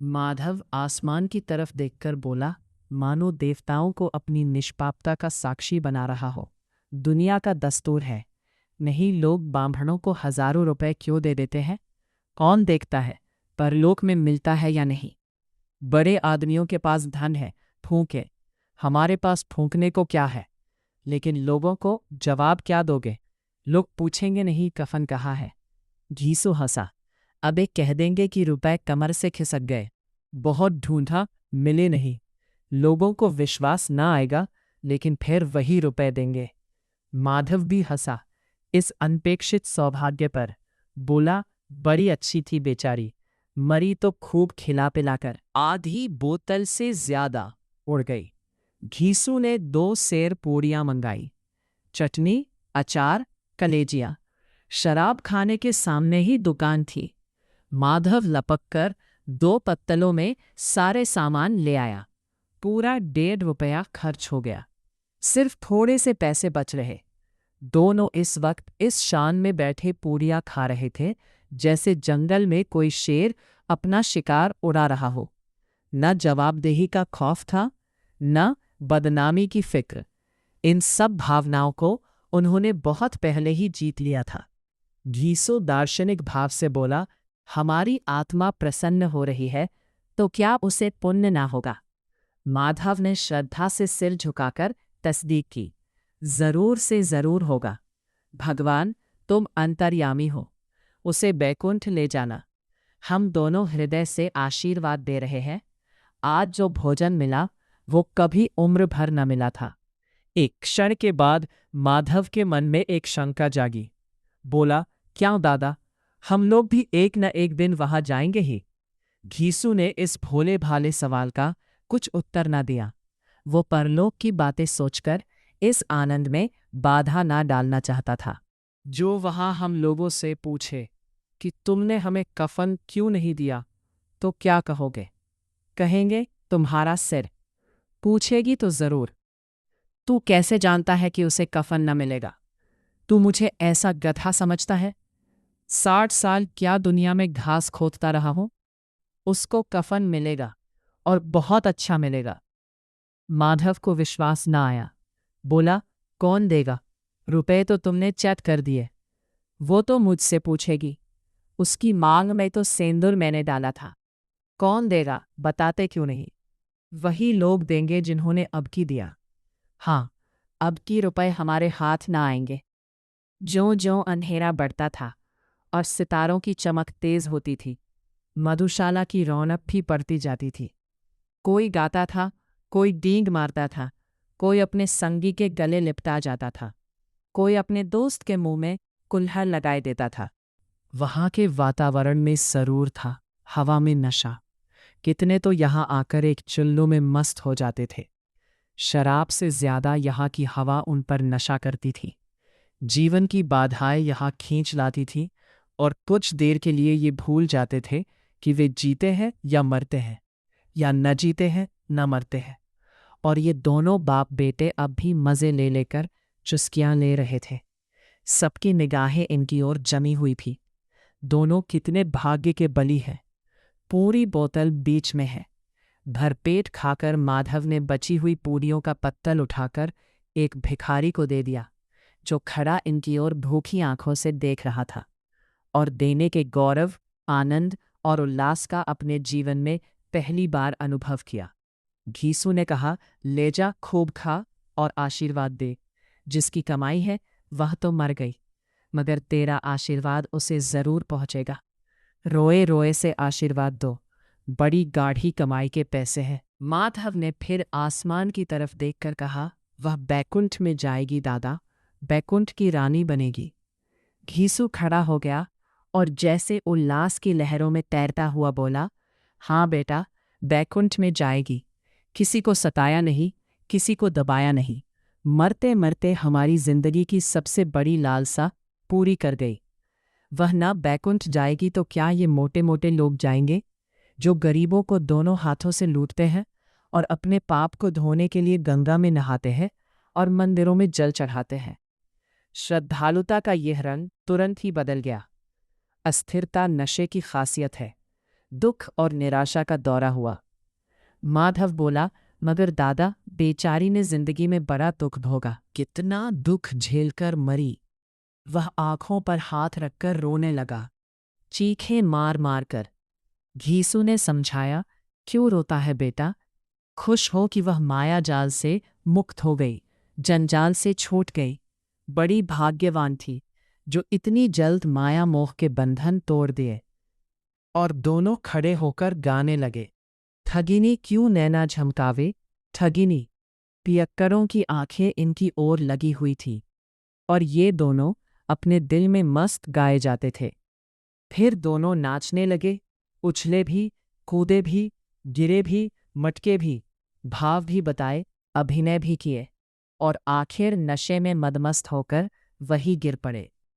माधव आसमान की तरफ देखकर बोला, मानो देवताओं को अपनी निष्पापता का साक्षी बना रहा हो। दुनिया का दस्तूर है, नहीं लोग बांभणों को हजारों रुपए क्यों दे देते हैं? कौन देखता है परलोक में मिलता है या नहीं? बड़े आदमियों के पास धन है, फूंके। हमारे पास फूंकने को क्या है? लेकिन लोगों को जवाब क्या दोगे? लोग पूछेंगे नहीं कफन कहाँ है। घीसू हंसा। अब एक कह देंगे कि रुपए कमर से खिसक गए, बहुत ढूंढा, मिले नहीं। लोगों को विश्वास ना आएगा, लेकिन फिर वही रुपए देंगे। माधव भी हंसा इस अनपेक्षित सौभाग्य पर। बोला, बड़ी अच्छी थी बेचारी, मरी तो खूब खिला पिलाकर आधी बोतल से ज्यादा उड़ गई। घीसू ने 2 सेर पूड़ियां मंगाई, चटनी, अचार, कलेजिया। शराब खाने के सामने ही दुकान थी। माधव लपक कर 2 पत्तलों में सारे सामान ले आया। पूरा 1.5 रुपया खर्च हो गया। सिर्फ थोड़े से पैसे बच रहे। दोनों इस वक्त इस शान में बैठे पूड़ियां खा रहे थे जैसे जंगल में कोई शेर अपना शिकार उड़ा रहा हो। न जवाबदेही का खौफ था, न बदनामी की फिक्र। इन सब भावनाओं को उन्होंने बहुत पहले ही जीत लिया था। घीसो दार्शनिक भाव से बोला, हमारी आत्मा प्रसन्न हो रही है तो क्या उसे पुण्य ना होगा? माधव ने श्रद्धा से सिर झुकाकर तस्दीक की, जरूर से जरूर होगा। भगवान, तुम अंतर्यामी हो, उसे बैकुंठ ले जाना। हम दोनों हृदय से आशीर्वाद दे रहे हैं। आज जो भोजन मिला वो कभी उम्र भर न मिला था। एक क्षण के बाद माधव के मन में एक शंका जागी। बोला, क्यों दादा, हम लोग भी एक न एक दिन वहां जाएंगे ही। घीसू ने इस भोले भाले सवाल का कुछ उत्तर न दिया। वो परलोक की बातें सोचकर इस आनंद में बाधा ना डालना चाहता था। जो वहां हम लोगों से पूछे कि तुमने हमें कफन क्यों नहीं दिया, तो क्या कहोगे? कहेंगे तुम्हारा सिर। पूछेगी तो जरूर, तू कैसे जानता है कि उसे कफन न मिलेगा? तू मुझे ऐसा गधा समझता है? 60 साल क्या दुनिया में घास खोदता रहा हूं? उसको कफन मिलेगा, और बहुत अच्छा मिलेगा। माधव को विश्वास न आया। बोला, कौन देगा? रुपए तो तुमने चट कर दिए। वो तो मुझसे पूछेगी। उसकी मांग में तो सेंदूर मैंने डाला था। कौन देगा, बताते क्यों नहीं? वही लोग देंगे जिन्होंने अब की दिया। हाँ, अब की रुपए हमारे हाथ ना आएंगे। ज्यों ज्यों अंधेरा बढ़ता था और सितारों की चमक तेज होती थी, मधुशाला की रौनक भी बढ़ती जाती थी। कोई गाता था, कोई डींग मारता था, कोई अपने संगी के गले लिपटा जाता था, कोई अपने दोस्त के मुंह में कुल्हड़ लगाए देता था। वहां के वातावरण में सरूर था, हवा में नशा। कितने तो यहाँ आकर एक चुल्लू में मस्त हो जाते थे। शराब से ज्यादा यहाँ की हवा उन पर नशा करती थी। जीवन की बाधाएं यहाँ खींच लाती थी और कुछ देर के लिए ये भूल जाते थे कि वे जीते हैं या मरते हैं, या न जीते हैं न मरते हैं। और ये दोनों बाप बेटे अब भी मज़े ले लेकर चुस्कियां ले रहे थे। सबकी निगाहें इनकी ओर जमी हुई थी। दोनों कितने भाग्य के बली हैं। पूरी बोतल बीच में है। भरपेट खाकर माधव ने बची हुई पूरियों का पत्तल उठाकर एक भिखारी को दे दिया, जो खड़ा इनकी ओर भूखी आंखों से देख रहा था और देने के गौरव, आनंद और उल्लास का अपने जीवन में पहली बार अनुभव किया। घीसू ने कहा, ले जा, खूब खा और आशीर्वाद दे। जिसकी कमाई है वह तो मर गई, मगर तेरा आशीर्वाद उसे जरूर पहुंचेगा। रोए रोए से आशीर्वाद दो, बड़ी गाढ़ी कमाई के पैसे हैं। माधव ने फिर आसमान की तरफ देखकर कहा, वह बैकुंठ में जाएगी दादा, बैकुंठ की रानी बनेगी। घीसू खड़ा हो गया और जैसे उल्लास की लहरों में तैरता हुआ बोला, हाँ बेटा, बैकुंठ में जाएगी। किसी को सताया नहीं, किसी को दबाया नहीं। मरते मरते हमारी जिंदगी की सबसे बड़ी लालसा पूरी कर गई। वह ना बैकुंठ जाएगी तो क्या ये मोटे मोटे लोग जाएंगे, जो गरीबों को दोनों हाथों से लूटते हैं और अपने पाप को धोने के लिए गंगा में नहाते हैं और मंदिरों में जल चढ़ाते हैं। श्रद्धालुता का यह रंग तुरंत ही बदल गया। अस्थिरता नशे की खासियत है। दुख और निराशा का दौरा हुआ। माधव बोला, मगर दादा, बेचारी ने जिंदगी में बड़ा दुख भोगा, कितना दुख झेलकर मरी। वह आंखों पर हाथ रखकर रोने लगा, चीखें मार मार कर। घीसू ने समझाया, क्यों रोता है बेटा? खुश हो कि वह माया जाल से मुक्त हो गई, जंजाल से छूट गई। बड़ी भाग्यवान थी जो इतनी जल्द माया मोह के बंधन तोड़ दिए। और दोनों खड़े होकर गाने लगे, ठगिनी क्यों नैना झमकावे, ठगिनी। पियक्करों की आंखें इनकी ओर लगी हुई थी और ये दोनों अपने दिल में मस्त गाए जाते थे। फिर दोनों नाचने लगे, उछले भी, कूदे भी, गिरे भी, मटके भी, भाव भी बताए, अभिनय भी किए और आखिर नशे में मदमस्त होकर वही गिर पड़े।